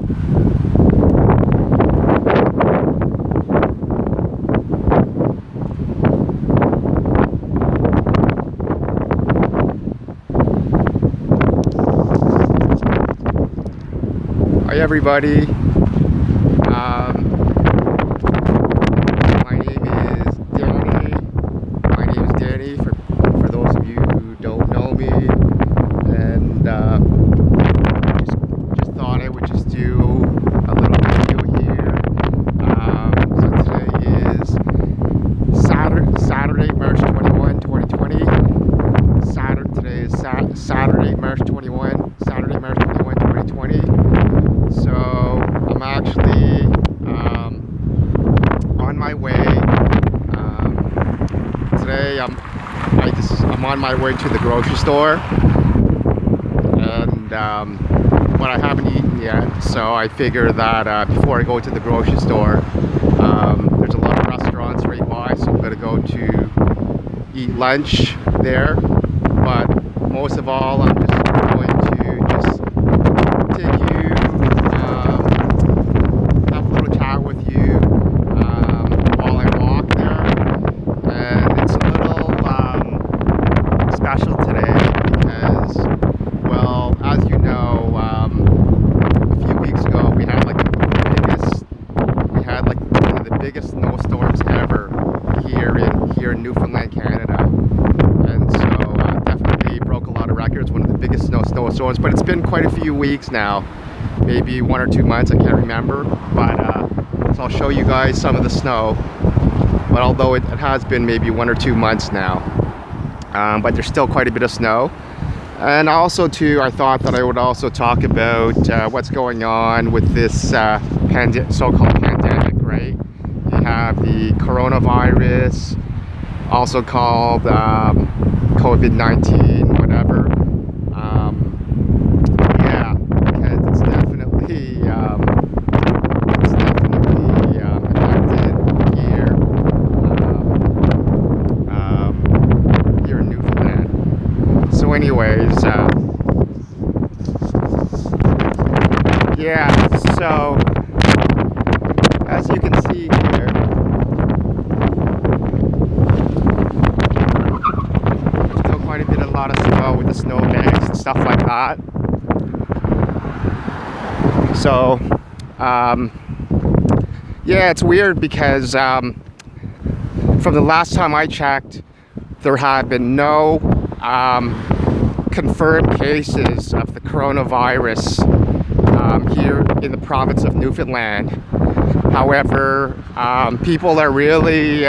Hi everybody. My name is Danny. For those of you who don't know me, and just thought I would just do a little video here. So today is Saturday, March 21, 2020. Today is Saturday, March 21, 2020. So I'm actually on my way. Today I'm on my way to the grocery store, and but I haven't eaten yet. So I figure that before I go to the grocery store, there's a lot of restaurants right by, so I'm gonna go to eat lunch there. But most of all, I'm just going to take you, have a little chat with you while I walk there. And it's a little special today because, well, as you know, a few weeks ago we had like one of the biggest snowstorms ever here in Newfoundland, Canada. And so definitely broke a lot of records, one of the biggest snowstorms, but it's been quite a few weeks now, maybe 1 or 2 months, I can't remember. But so I'll show you guys some of the snow, but although it has been maybe 1 or 2 months now, but there's still quite a bit of snow. And also too, I thought that I would also talk about what's going on with this so-called pandemic, right? You have the coronavirus, also called COVID-19, whatever. Yeah, because it's definitely affected here in Newfoundland. So anyways, yeah, so as you can see here, quite a lot of snow with the snow banks and stuff like that. So yeah, it's weird because from the last time I checked, there had been no confirmed cases of the coronavirus here in the province of Newfoundland. However, people are really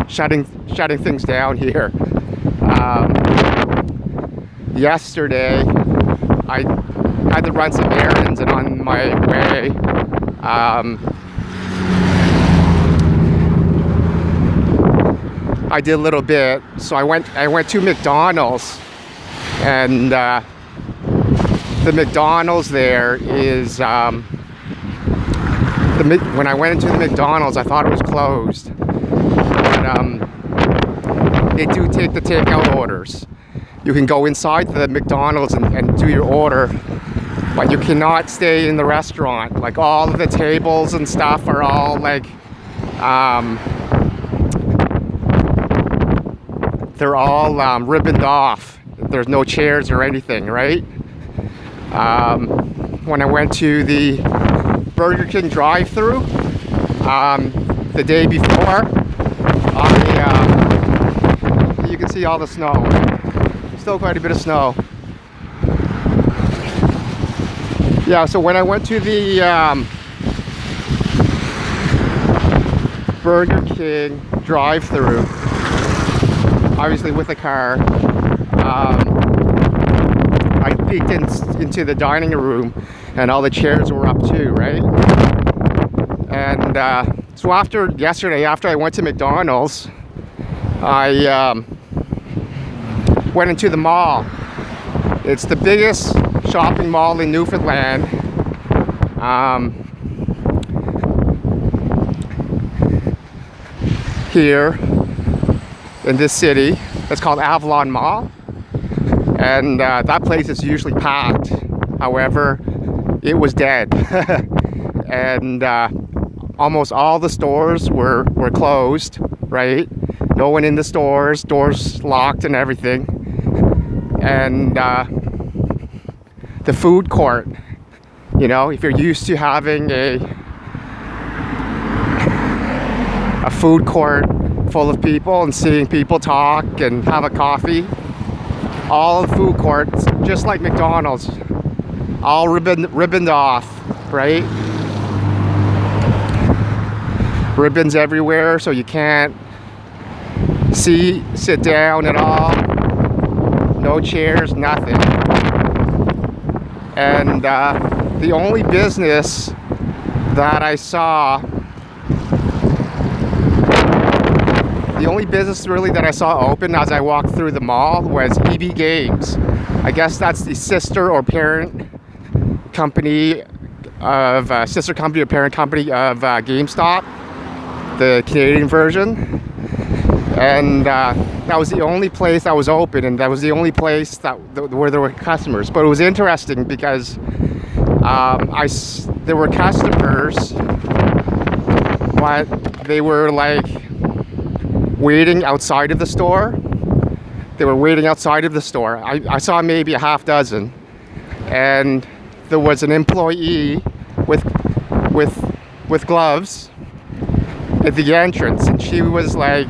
shutting things down here. Yesterday I had to run some errands, and on my way I did a little bit. So I went to McDonald's, and the McDonald's there is when I went into the McDonald's, I thought it was closed, but they do take the takeout orders. You can go inside the McDonald's and do your order, but you cannot stay in the restaurant. Like, all of the tables and stuff are all like, they're all ribboned off. There's no chairs or anything, right? When I went to the Burger King drive-thru the day before, you can see all the snow. Still quite a bit of snow. Yeah, so when I went to the Burger King drive-thru, obviously with a car, I peeked into the dining room, and all the chairs were up too, right? And so yesterday, after I went to McDonald's, I went into the mall. It's the biggest shopping mall in Newfoundland. Here in this city. It's called Avalon Mall, and that place is usually packed. However, it was dead. And almost all the stores were closed, right? No one in the stores, doors locked and everything. And the food court, you know, if you're used to having a food court full of people and seeing people talk and have a coffee, all the food courts, just like McDonald's, all ribboned off, right? Ribbons everywhere, so you can't sit down at all. No chairs, nothing. And the only business that I saw, really that I saw open as I walked through the mall was EB Games. I guess that's the sister or parent company of GameStop, the Canadian version. And that was the only place that was open, and that was the only place where there were customers. But it was interesting because there were customers, but they were like waiting outside of the store. They were waiting outside of the store. I saw maybe a half dozen, and there was an employee with gloves at the entrance, and she was like,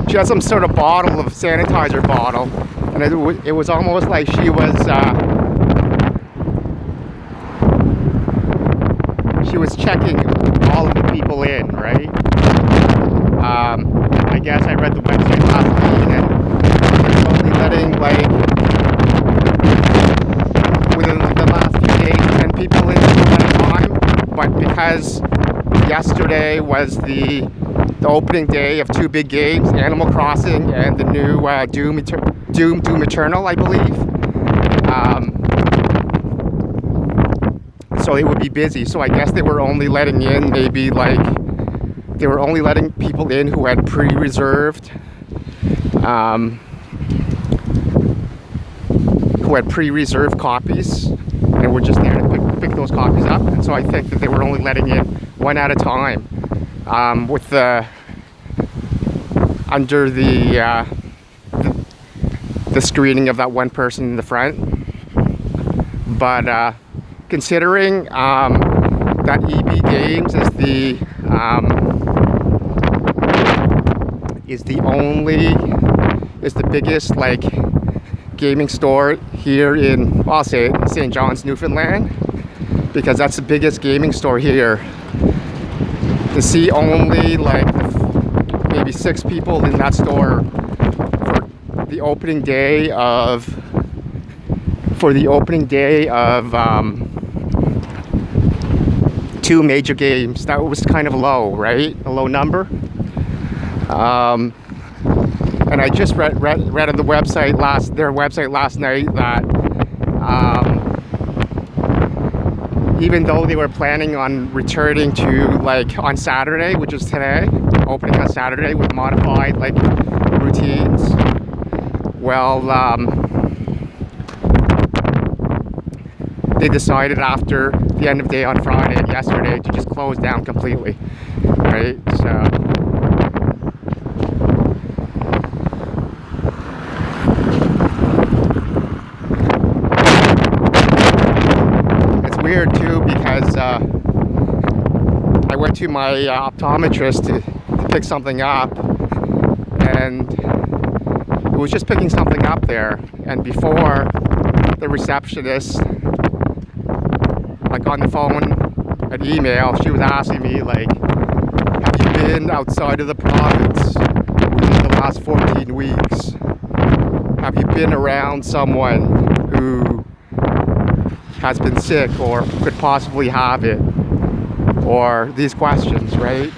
she had some sort of bottle of sanitizer bottle, and it was almost like she was checking all of the people in, right? I guess I read the website last week, and it's only letting, like, within the last few days, 10 people in at a time. But because yesterday was the opening day of two big games, Animal Crossing and the new Doom Eternal, I believe. So it would be busy. So I guess they were only letting in people in who had pre-reserved copies, and were just there to pick those copies up. And so I think that they were only letting in one at a time. With under the screening of that one person in the front. But considering that EB Games is the biggest like gaming store here in, I'll say it, St. John's, Newfoundland, because that's the biggest gaming store here. To see only like maybe 6 people in that store for the opening day of 2 major games, that was kind of low, right? A low number. And I just read on the website their website last night that even though they were planning on returning to like on Saturday, which is today, opening on Saturday with modified like routines, well, they decided after the end of day on Friday, yesterday, to just close down completely, right? So weird too, because I went to my optometrist to pick something up, and it was just picking something up there, and before the receptionist, like on the phone and email, she was asking me like, have you been outside of the province within the last 14 weeks? Have you been around someone who has been sick or could possibly have it, or these questions, right?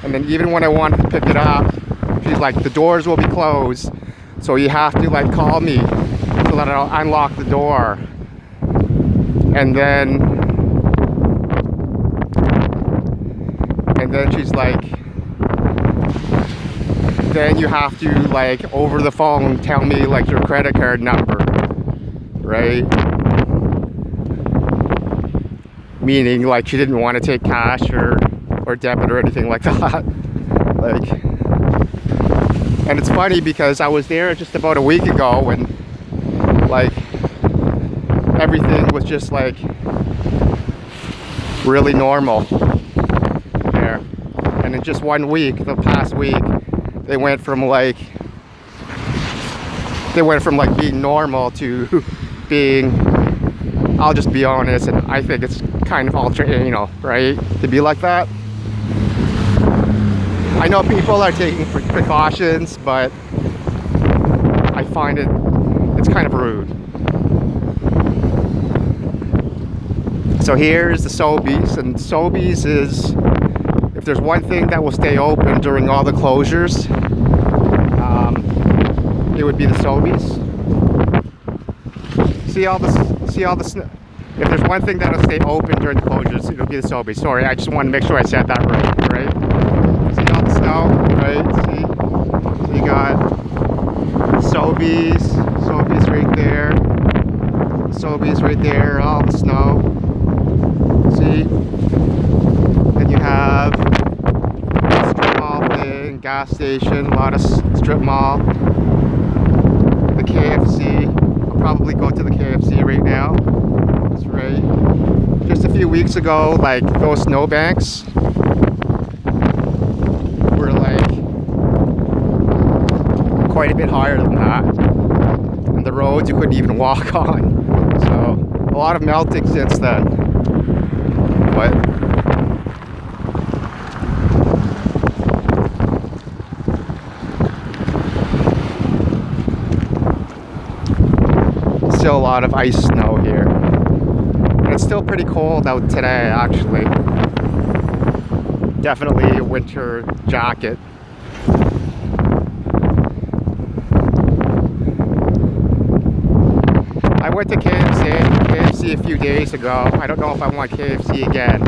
And then even when I wanted to pick it up, she's like, the doors will be closed, so you have to like call me so that I'll unlock the door. And then she's like, then you have to like over the phone tell me like your credit card number. right? Meaning like she didn't want to take cash or debit or anything like that. Like, and it's funny because I was there just about a week ago when like everything was just like really normal there. And in just 1 week, the past week, they went from like being normal to being, I'll just be honest, and I think it's kind of ultra-anal, right? To be like that. I know people are taking precautions, but I find it's kind of rude. So here's the Sobeys, and Sobeys is, if there's one thing that will stay open during all the closures, it would be the Sobeys. See all the snow. If there's one thing that'll stay open during the closures, it'll be the Sobeys. Sorry, I just want to make sure I said that right? See all the snow, right? See? So you got Sobeys right there, Sobeys right there, all the snow. See? Then you have a strip mall thing, gas station, a lot of strip mall. The KFC, I'll probably go to the KFC right now. That's right. Just a few weeks ago, like those snowbanks were like quite a bit higher than that. And the roads you couldn't even walk on. So a lot of melting since then. But still a lot of ice snow here. And it's still pretty cold out today, actually. Definitely a winter jacket. I went to KFC a few days ago. I don't know if I want KFC again.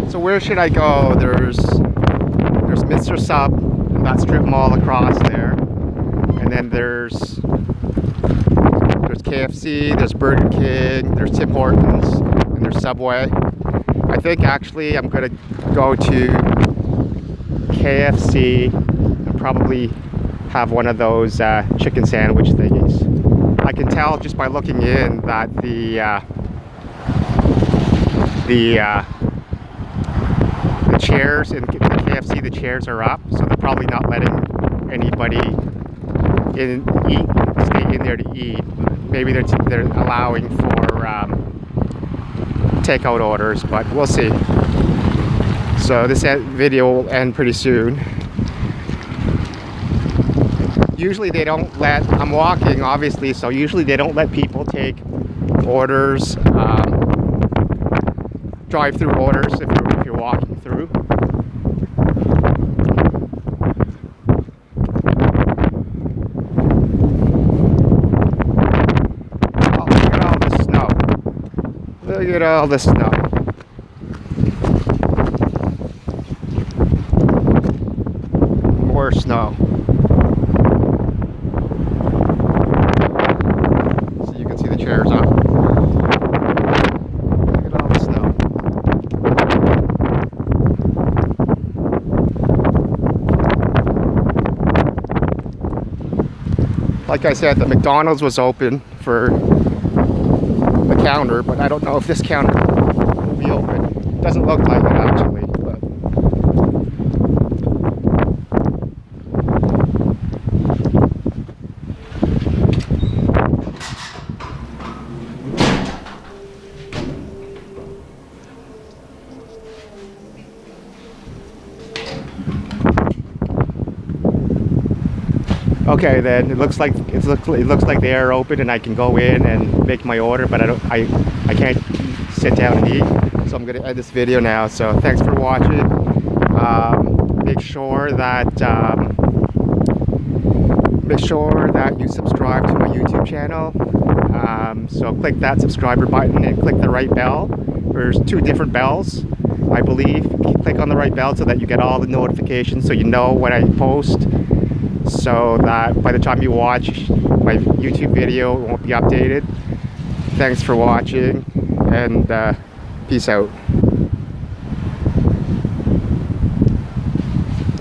So where should I go? There's Mr. Sub, and that strip mall across there. And then there's KFC, there's Burger King, there's Tim Hortons, and there's Subway. I think actually I'm gonna go to KFC and probably have one of those chicken sandwich thingies. I can tell just by looking in that the chairs in the KFC, the chairs are up, so they're probably not letting anybody stay in there to eat. Maybe they're allowing for takeout orders, but we'll see. So this video will end pretty soon. Usually they don't let, I'm walking obviously, so usually they don't let people take orders, drive-through orders if you're walking through. Oh, look at all the snow. Look at all the snow. More snow. Chairs up. Look at all the snow. Like I said, the McDonald's was open for the counter, but I don't know if this counter will be open. It doesn't look like it actually, but okay, then it looks like they are open and I can go in and make my order, but I can't sit down and eat. So I'm gonna end this video now. So thanks for watching. Make sure that you subscribe to my YouTube channel. So click that subscriber button and click the right bell. There's 2 different bells, I believe. Click on the right bell so that you get all the notifications, so you know when I post, so that by the time you watch my YouTube video, it won't be updated. Thanks for watching, and peace out.